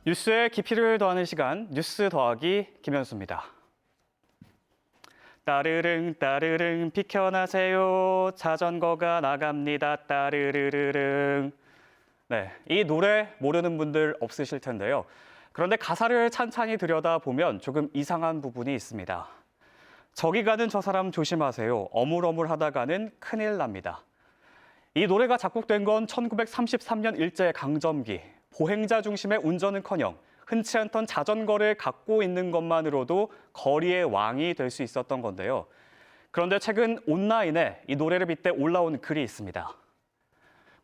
뉴스의 깊이를 더하는 시간, 뉴스 더하기 김현수입니다. 따르릉 따르릉 비켜나세요. 자전거가 나갑니다. 따르르르릉. 네, 이 노래 모르는 분들 없으실 텐데요. 그런데 가사를 찬찬히 들여다보면 조금 이상한 부분이 있습니다. 저기 가는 저 사람 조심하세요. 어물어물하다가는 큰일 납니다. 이 노래가 작곡된 건 1933년 일제강점기. 보행자 중심의 운전은커녕 흔치 않던 자전거를 갖고 있는 것만으로도 거리의 왕이 될 수 있었던 건데요. 그런데 최근 온라인에 이 노래를 빗대 올라온 글이 있습니다.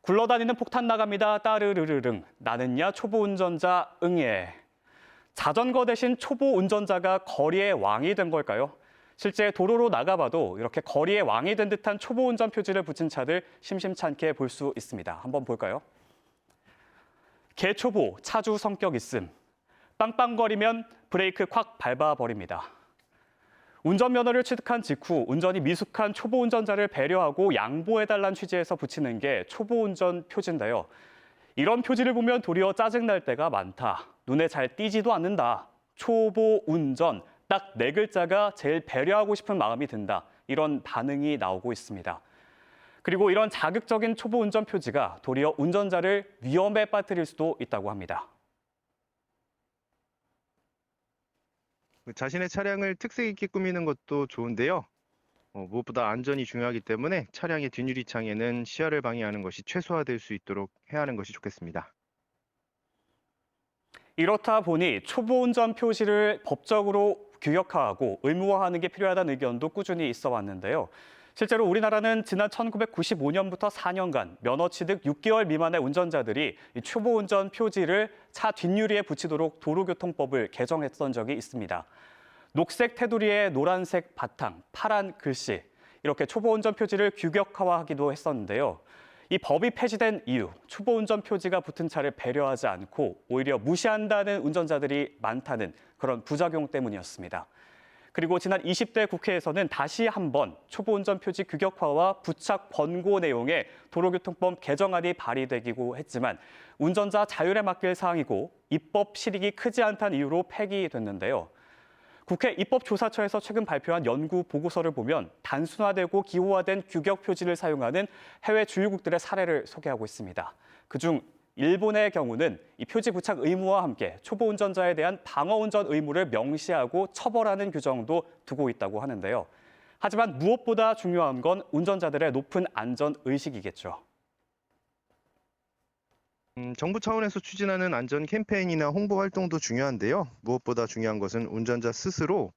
굴러다니는 폭탄 나갑니다. 따르르르릉. 나는야 초보 운전자 응애. 자전거 대신 초보 운전자가 거리의 왕이 된 걸까요? 실제 도로로 나가봐도 이렇게 거리의 왕이 된 듯한 초보 운전 표지를 붙인 차들 심심찮게 볼 수 있습니다. 한번 볼까요? 개초보, 차주 성격 있음. 빵빵거리면 브레이크 콱 밟아버립니다. 운전면허를 취득한 직후 운전이 미숙한 초보 운전자를 배려하고 양보해달라는 취지에서 붙이는 게 초보 운전 표지인데요. 이런 표지를 보면 도리어 짜증날 때가 많다. 눈에 잘 띄지도 않는다. 초보 운전, 딱 네 글자가 제일 배려하고 싶은 마음이 든다. 이런 반응이 나오고 있습니다. 그리고 이런 자극적인 초보 운전 표지가 도리어 운전자를 위험에 빠뜨릴 수도 있다고 합니다. 자신의 차량을 특색 있게 꾸미는 것도 좋은데요. 무엇보다 안전이 중요하기 때문에 차량의 뒷유리창에는 시야를 방해하는 것이 최소화될 수 있도록 해야 하는 것이 좋겠습니다. 이렇다 보니 초보 운전 표시를 법적으로 규격화하고 의무화하는 게 필요하다는 의견도 꾸준히 있어 왔는데요. 실제로 우리나라는 지난 1995년부터 4년간 면허 취득 6개월 미만의 운전자들이 이 초보 운전 표지를 차 뒷유리에 붙이도록 도로교통법을 개정했던 적이 있습니다. 녹색 테두리에 노란색 바탕, 파란 글씨, 이렇게 초보 운전 표지를 규격화하기도 했었는데요. 이 법이 폐지된 이유, 초보 운전 표지가 붙은 차를 배려하지 않고 오히려 무시한다는 운전자들이 많다는 그런 부작용 때문이었습니다. 그리고 지난 20대 국회에서는 다시 한번 초보 운전 표지 규격화와 부착 권고 내용의 도로교통법 개정안이 발의되기도 했지만 운전자 자율에 맡길 사항이고 입법 실익이 크지 않다는 이유로 폐기됐는데요. 국회 입법조사처에서 최근 발표한 연구 보고서를 보면 단순화되고 기호화된 규격 표지를 사용하는 해외 주요국들의 사례를 소개하고 있습니다. 그중 일본의 경우는 이 표지 부착 의무와 함께 초보 운전자에 대한 방어 운전 의무를 명시하고 처벌하는 규정도 두고 있다고 하는데요. 하지만 무엇보다 중요한 건 운전자들의 높은 안전 의식이겠죠. 정부 차원에서 추진하는 안전 캠페인이나 홍보 활동도 중요한데요. 무엇보다 중요한 것은 운전자 스스로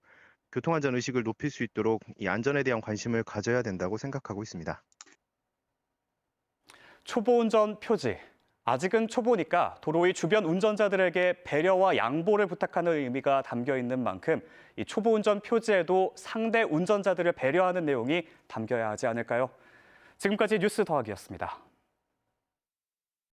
교통안전 의식을 높일 수 있도록 이 안전에 대한 관심을 가져야 된다고 생각하고 있습니다. 초보 운전 표지. 아직은 초보니까 도로의 주변 운전자들에게 배려와 양보를 부탁하는 의미가 담겨 있는 만큼 이 초보 운전 표지에도 상대 운전자들을 배려하는 내용이 담겨야 하지 않을까요? 지금까지 뉴스 더하기였습니다.